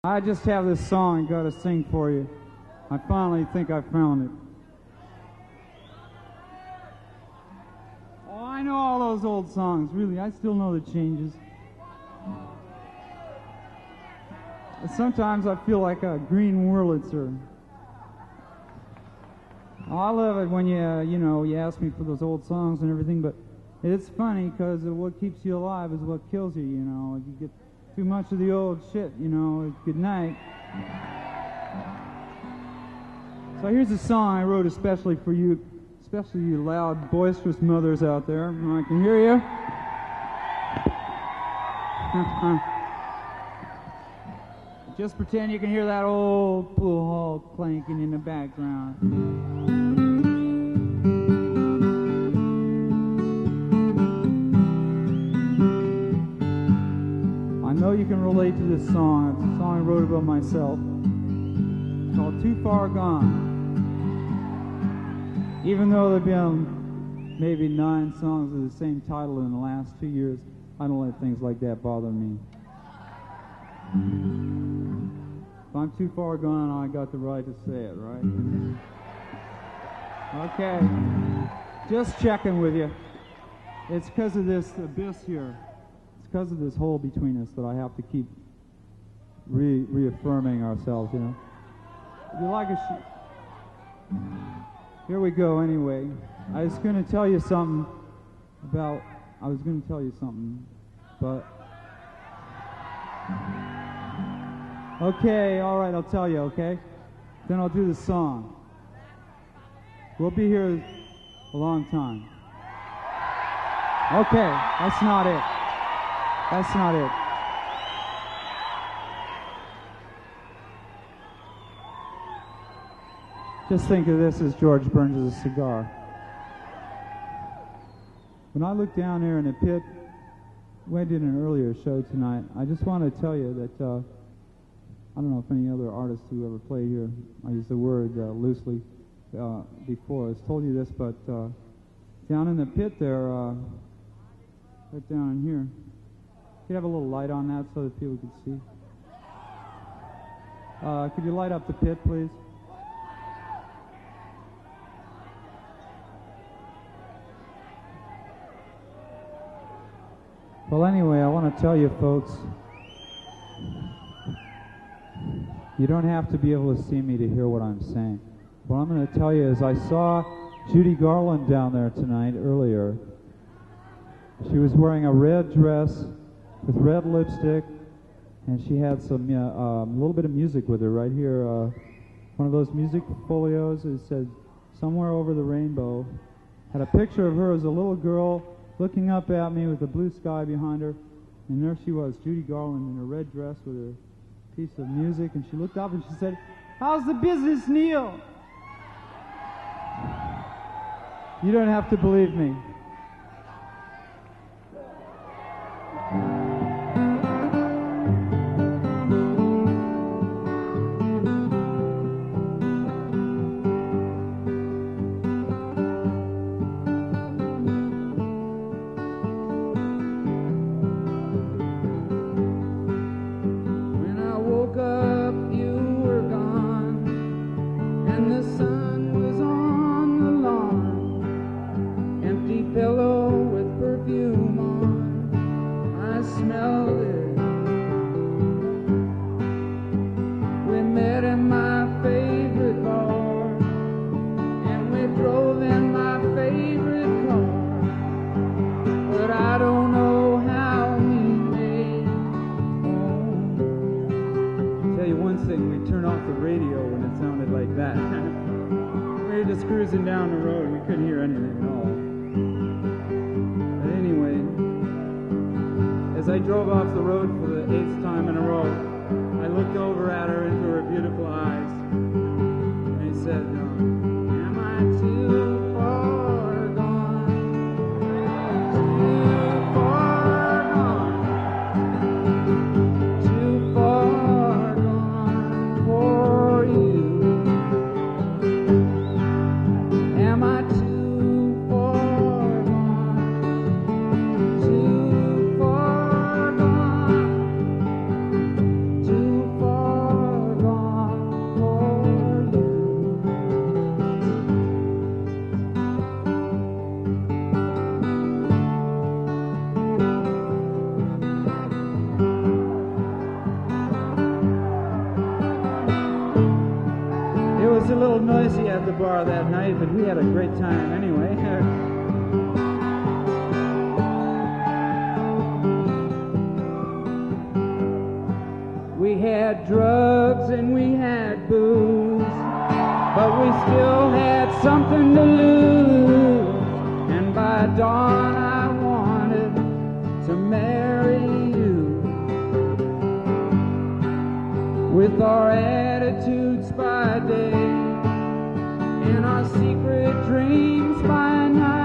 I just have this song I gotta sing for you. I finally think I found it. Oh, I know all those old songs, really. I still know the changes. Sometimes I feel like a green Wurlitzer. Oh, I love it when you ask me for those old songs and everything, but it's funny because what keeps you alive is what kills you, you know. You get too much of the old shit, you know. Good night. So here's a song I wrote especially for you, especially you loud, boisterous mothers out there. I can hear you. Just pretend you can hear that old pool hall clanking in the background. I know you can relate to this song. It's a song I wrote about myself. It's called Too Far Gone. Even though there have been maybe 9 songs with the same title in the last 2 years, I don't let things like that bother me. If I'm too far gone, I got the right to say it, right? Okay. Just checking with you. It's because of this abyss here. It's because of this hole between us that I have to keep reaffirming ourselves, you know. If you like a here we go anyway. I was going to tell you something but okay, all right, I'll tell you, okay? Then I'll do the song. We'll be here a long time. Okay, that's not it. That's not it. Just think of this as George Burns' cigar. When I look down there in the pit, we did an earlier show tonight, I just want to tell you that I don't know if any other artists who ever played here, I use the word loosely before, has told you this, but down in the pit there, right down in here, could you have a little light on that so that people could see? Could you light up the pit, please? Well, anyway, I want to tell you folks, you don't have to be able to see me to hear what I'm saying. What I'm going to tell you is I saw Judy Garland down there tonight earlier. She was wearing a red dress with red lipstick, and she had some a little bit of music with her right here. One of those music folios. It said "Somewhere Over the Rainbow." Had a picture of her as a little girl looking up at me with the blue sky behind her, and there she was, Judy Garland, in her red dress with her piece of music, and she looked up and she said, "How's the business, Neil?" You don't have to believe me. little noisy at the bar that night, but we had a great time anyway. We had drugs and we had booze, but we still had something to lose. And by dawn I wanted to marry you, with our attitudes by day and our secret dreams by night.